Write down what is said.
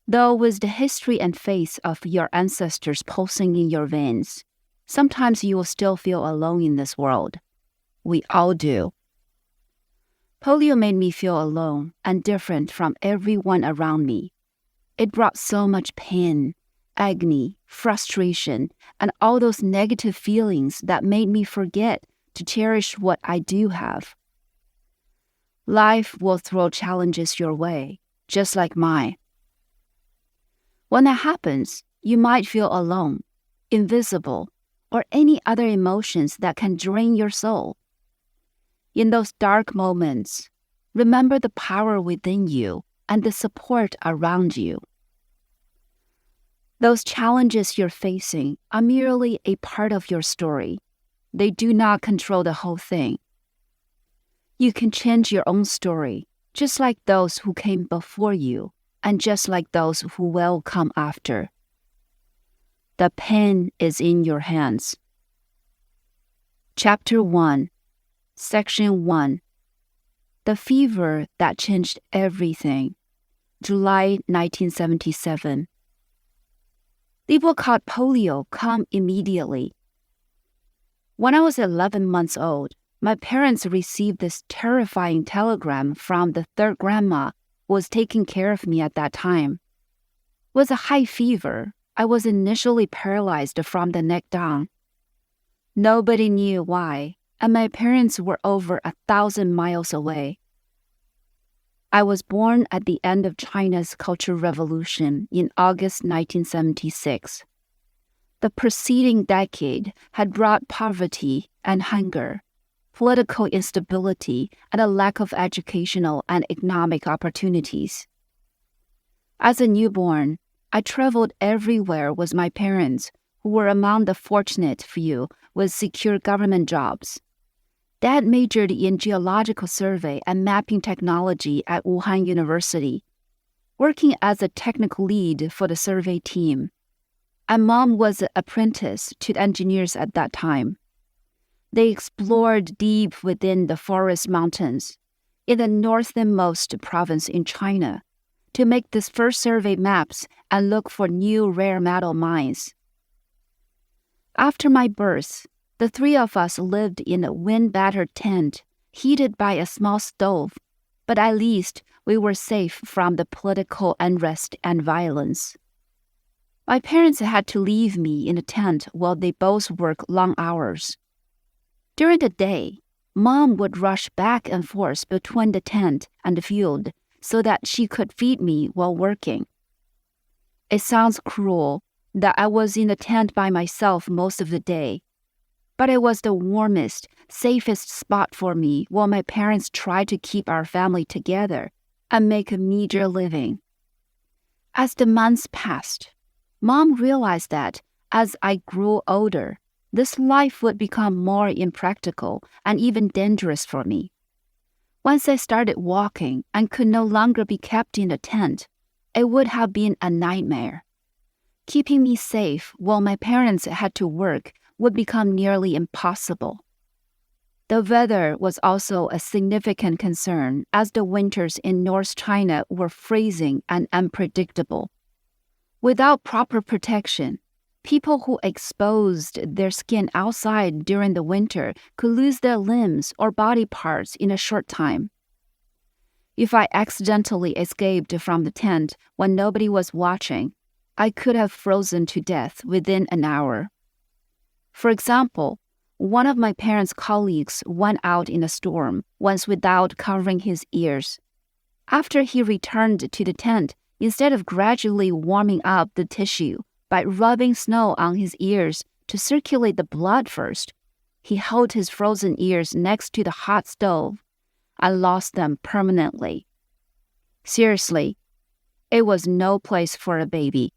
Though with the history and faith of your ancestors pulsing in your veins, sometimes you will still feel alone in this world. We all do. Polio made me feel alone and different from everyone around me. It brought so much pain, agony, frustration, and all those negative feelings that made me forget to cherish what I do have. Life will throw challenges your way, just like mine. When that happens, you might feel alone, invisible, or any other emotions that can drain your soul. In those dark moments, remember the power within you and the support around you. Those challenges you're facing are merely a part of your story. They do not control the whole thing. You can change your own story, just like those who came before you, and just like those who will come after. The pen is in your hands. Chapter 1, Section 1. The Fever That Changed Everything, July 1977. Libo caught polio come immediately. When I was 11 months old, my parents received this terrifying telegram from the third grandma who was taking care of me at that time. With a high fever, I was initially paralyzed from the neck down. Nobody knew why, and my parents were over 1,000 miles away. I was born at the end of China's Cultural Revolution in August 1976. The preceding decade had brought poverty and hunger, political instability, and a lack of educational and economic opportunities. As a newborn, I traveled everywhere with my parents, who were among the fortunate few with secure government jobs. Dad majored in geological survey and mapping technology at Wuhan University, working as a technical lead for the survey team. And Mom was an apprentice to engineers at that time. They explored deep within the forest mountains in the northernmost province in China to make these first survey maps and look for new rare metal mines. After my birth, the three of us lived in a wind-battered tent heated by a small stove, but at least we were safe from the political unrest and violence. My parents had to leave me in a tent while they both worked long hours. During the day, Mom would rush back and forth between the tent and the field so that she could feed me while working. It sounds cruel that I was in the tent by myself most of the day, but it was the warmest, safest spot for me while my parents tried to keep our family together and make a meager living. As the months passed, Mom realized that as I grew older, this life would become more impractical and even dangerous for me. Once I started walking and could no longer be kept in a tent, it would have been a nightmare. Keeping me safe while my parents had to work would become nearly impossible. The weather was also a significant concern as the winters in North China were freezing and unpredictable. Without proper protection, people who exposed their skin outside during the winter could lose their limbs or body parts in a short time. If I accidentally escaped from the tent when nobody was watching, I could have frozen to death within an hour. For example, one of my parents' colleagues went out in a storm once without covering his ears. After he returned to the tent, instead of gradually warming up the tissue by rubbing snow on his ears to circulate the blood first, he held his frozen ears next to the hot stove. I lost them permanently. Seriously, it was no place for a baby.